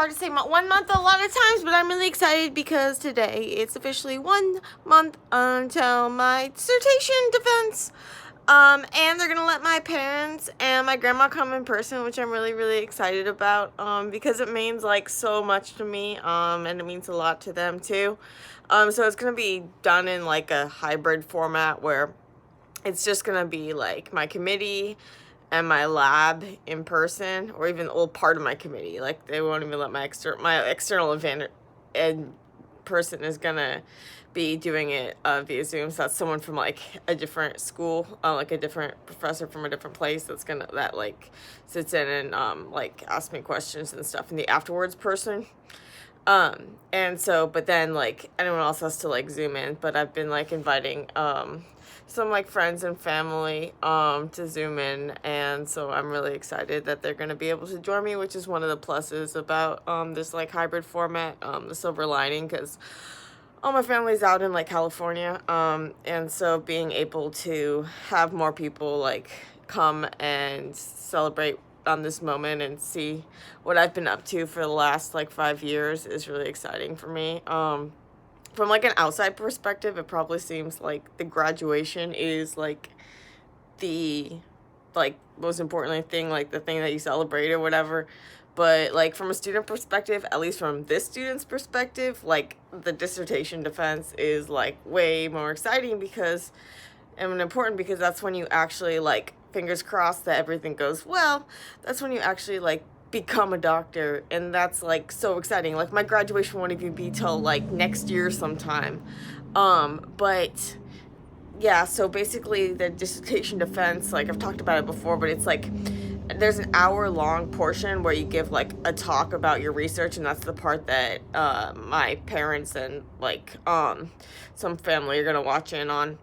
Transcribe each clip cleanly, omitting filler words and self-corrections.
hard to say 1 month a lot of times, but I'm really excited because today it's officially 1 month until my dissertation defense. And they're gonna let my parents and my grandma come in person, which I'm really, really excited about, because it means like so much to me, and it means a lot to them too. So it's gonna be done in like a hybrid format where it's just gonna be like my committee and my lab in person, or even old part of my committee. Like they won't even let my external event in person is gonna be doing it via Zoom. So that's someone from like a different school, like a different professor from a different place that like sits in and like asks me questions and stuff. And the afterwards person. And so, but then like anyone else has to like Zoom in, but I've been like inviting some like friends and family to Zoom in, and so I'm really excited that they're going to be able to join me, which is one of the pluses about this like hybrid format, the silver lining, because all my family's out in like California, and so being able to have more people like come and celebrate on this moment and see what I've been up to for the last like 5 years is really exciting for me. From like an outside perspective, it probably seems like the graduation is like the like most important thing, like the thing that you celebrate or whatever. But like from a student perspective, at least from this student's perspective, like the dissertation defense is like way more exciting because and important because that's when you actually like, fingers crossed that everything goes well, that's when you actually like become a doctor, and that's like so exciting. Like my graduation won't even be till like next year sometime. But yeah, so basically the dissertation defense, like I've talked about it before, but it's like there's an hour-long portion where you give like a talk about your research, and that's the part that my parents and like some family are gonna watch in on.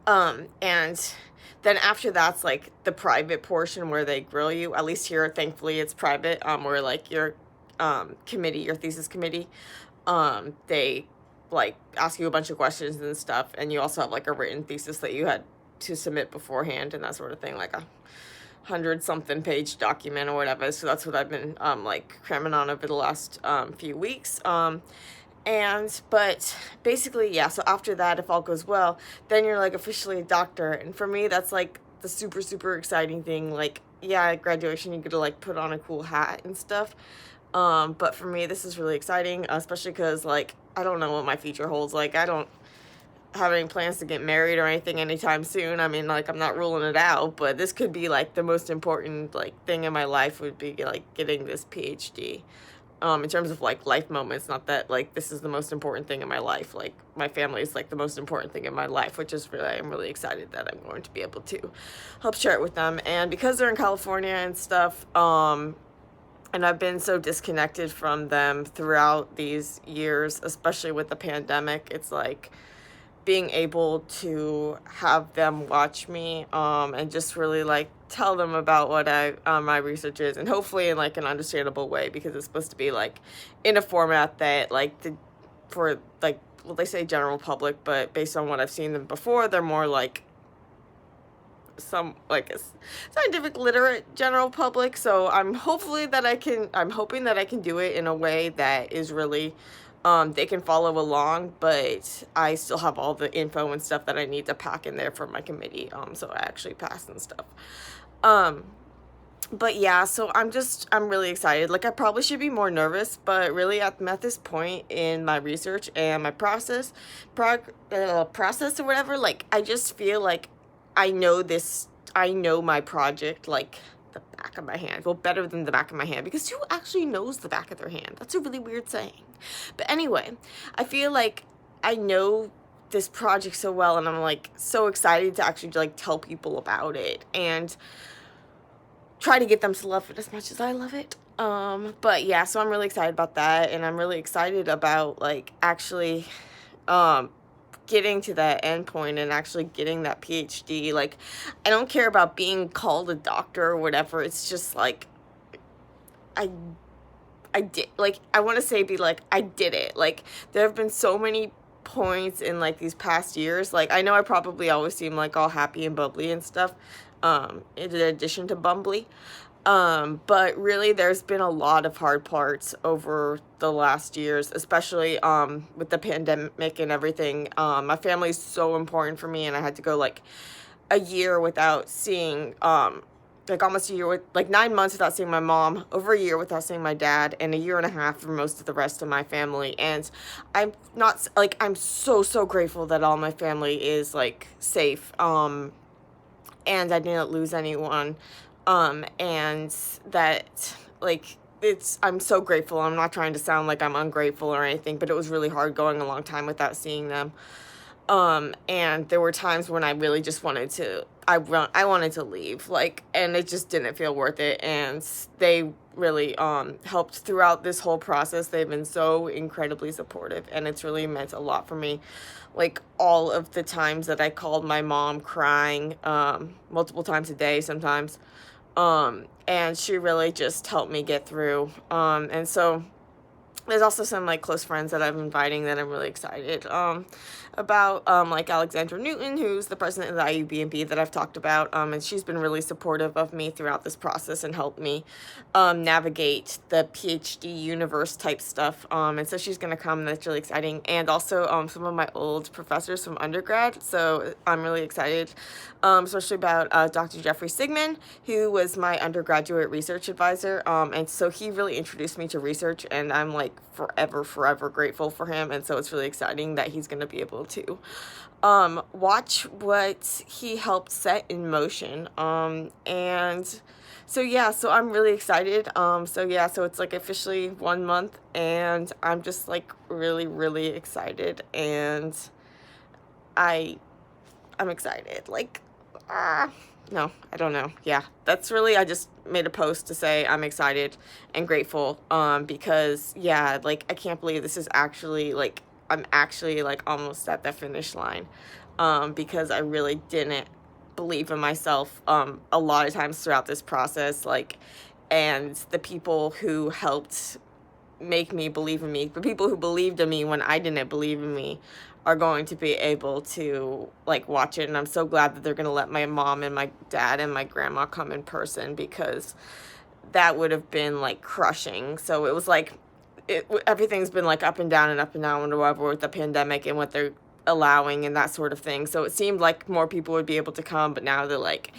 And then after that's like the private portion where they grill you. At least here, thankfully, it's private. Where like your committee, your thesis committee, they like ask you a bunch of questions and stuff, and you also have like a written thesis that you had to submit beforehand and that sort of thing, like a 100-something page document or whatever. So that's what I've been like cramming on over the last few weeks. But basically, yeah, so after that, if all goes well, then you're like officially a doctor. And for me, that's like the super, super exciting thing. Like, yeah, at graduation, you get to like put on a cool hat and stuff. But for me, this is really exciting, especially because like, I don't know what my future holds. Like, I don't have any plans to get married or anything anytime soon. I mean, like, I'm not ruling it out, but this could be like the most important like thing in my life would be like getting this PhD. In terms of like life moments, not that like this is the most important thing in my life. Like my family is like the most important thing in my life, which is really, I'm really excited that I'm going to be able to help share it with them. And because they're in California and stuff, and I've been so disconnected from them throughout these years, especially with the pandemic, it's like being able to have them watch me and just really like tell them about what my research is, and hopefully in like an understandable way, because it's supposed to be like in a format that like for like, well, they say general public, but based on what I've seen them before, they're more like some like a scientific literate general public. So I'm hoping that I can do it in a way that is really they can follow along, but I still have all the info and stuff that I need to pack in there for my committee, so I actually pass and stuff. But yeah, so I'm really excited. Like I probably should be more nervous, but really I'm at this point in my research and my process or whatever, like I just feel like I know my project like the back of my hand. Well, better than the back of my hand, because who actually knows the back of their hand? That's a really weird saying. But anyway, I feel like I know this project so well, and I'm like so excited to actually like tell people about it and try to get them to love it as much as I love it. But yeah, so I'm really excited about that, and I'm really excited about like actually getting to that end point and actually getting that PhD. Like, I don't care about being called a doctor or whatever. It's just like I did, like, I want to say be like, I did it. Like, there have been so many points in like these past years. Like, I know I probably always seem like all happy and bubbly and stuff, in addition to Bumbly. But really there's been a lot of hard parts over the last years, especially with the pandemic and everything. My family's so important for me, and I had to go like a year without seeing like almost a year with like 9 months without seeing my mom, over a year without seeing my dad, and a year and a half for most of the rest of my family. And I'm not like, I'm so grateful that all my family is like safe, and I didn't lose anyone, and that like I'm so grateful. I'm not trying to sound like I'm ungrateful or anything, but it was really hard going a long time without seeing them. And there were times when I really just wanted to, I wanted to leave, like, and it just didn't feel worth it. And they really, helped throughout this whole process. They've been so incredibly supportive, and it's really meant a lot for me. Like, all of the times that I called my mom crying, multiple times a day sometimes, and she really just helped me get through. And so there's also some like close friends that I'm inviting that I'm really excited about, like Alexandra Newton, who's the president of the IUB&B that I've talked about, and she's been really supportive of me throughout this process and helped me navigate the PhD universe type stuff, and so she's gonna come, and that's really exciting. And also some of my old professors from undergrad, so I'm really excited, especially about Dr. Jeffrey Sigmund, who was my undergraduate research advisor, and so he really introduced me to research, and I'm like forever grateful for him. And so it's really exciting that he's going to be able to watch what he helped set in motion, and so yeah, so I'm really excited. So it's like officially 1 month, and I'm just like really excited, and I'm excited, like, no, I don't know. Yeah, that's really, I just made a post to say I'm excited and grateful, because yeah, like, I can't believe this is actually, like, I'm actually, like, almost at the finish line, because I really didn't believe in myself, a lot of times throughout this process, like, and the people who helped make me believe in me, the people who believed in me when I didn't believe in me, are going to be able to like watch it. And I'm so glad that they're going to let my mom and my dad and my grandma come in person, because that would have been like crushing. So it was like, everything's been like up and down and whatever with the pandemic and what they're allowing and that sort of thing. So it seemed like more people would be able to come, but now they're like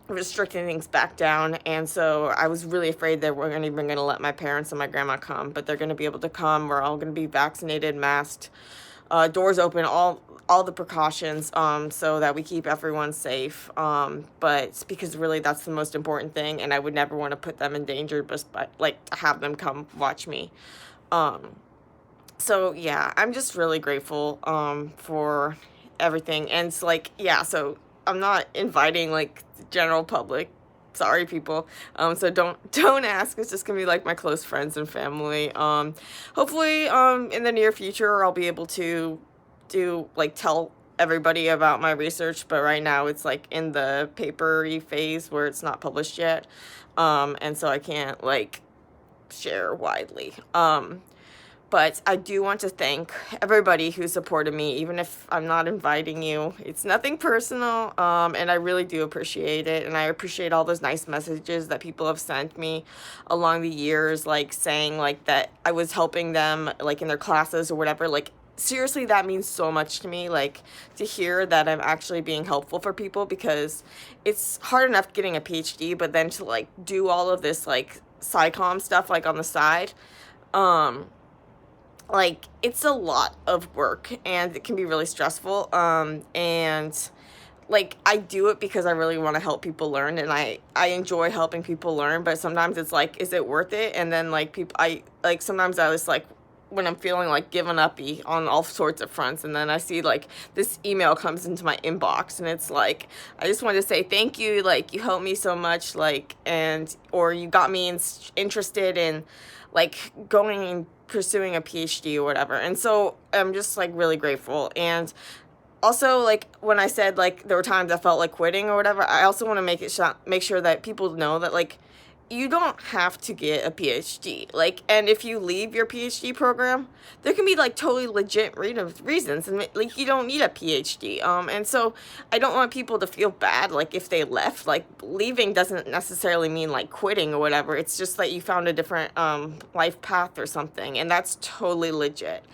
restricting things back down. And so I was really afraid that we're even going to let my parents and my grandma come, but they're going to be able to come. We're all going to be vaccinated, masked, doors open, all the precautions, so that we keep everyone safe. But because really that's the most important thing, and I would never want to put them in danger, but like have them come watch me. So yeah, I'm just really grateful for everything. And it's like, yeah, so I'm not inviting like the general public. Sorry, people. So don't ask. It's just gonna be like my close friends and family. Hopefully, in the near future, I'll be able to tell everybody about my research. But right now, it's like in the papery phase where it's not published yet, and so I can't like share widely. But I do want to thank everybody who supported me, even if I'm not inviting you. It's nothing personal, and I really do appreciate it. And I appreciate all those nice messages that people have sent me along the years, like saying like that I was helping them like in their classes or whatever. Like, seriously, that means so much to me, like to hear that I'm actually being helpful for people, because it's hard enough getting a PhD, but then to like do all of this like SciComm stuff like on the side, like, it's a lot of work, and it can be really stressful, and like I do it because I really want to help people learn, and I enjoy helping people learn, but sometimes it's like, is it worth it? And then like sometimes I was like, when I'm feeling like giving up-y on all sorts of fronts, and then I see like this email comes into my inbox, and it's like, I just wanted to say thank you, like you helped me so much, like, or you got me interested in like going and pursuing a PhD or whatever. And so I'm just like really grateful. And also, like when I said like there were times I felt like quitting or whatever, I also want to make sure that people know that like you don't have to get a PhD. Like, and if you leave your PhD program, there can be like totally legit reasons, and like you don't need a PhD. And so I don't want people to feel bad, like if they left. Like, leaving doesn't necessarily mean like quitting or whatever. It's just like you found a different life path or something, and that's totally legit.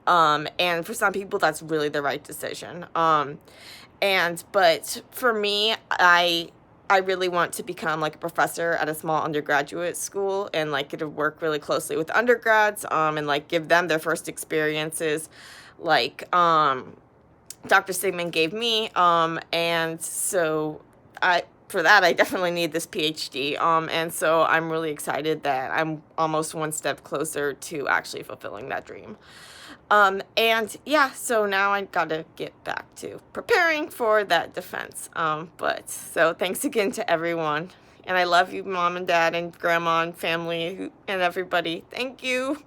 And for some people, that's really the right decision. But for me, I really want to become like a professor at a small undergraduate school, and like get to work really closely with undergrads, and like give them their first experiences, like Dr. Sigmund gave me, and so for that I definitely need this PhD, and so I'm really excited that I'm almost one step closer to actually fulfilling that dream. And yeah, so now I gotta get back to preparing for that defense. But so thanks again to everyone. And I love you, Mom and Dad and Grandma and family and everybody. Thank you.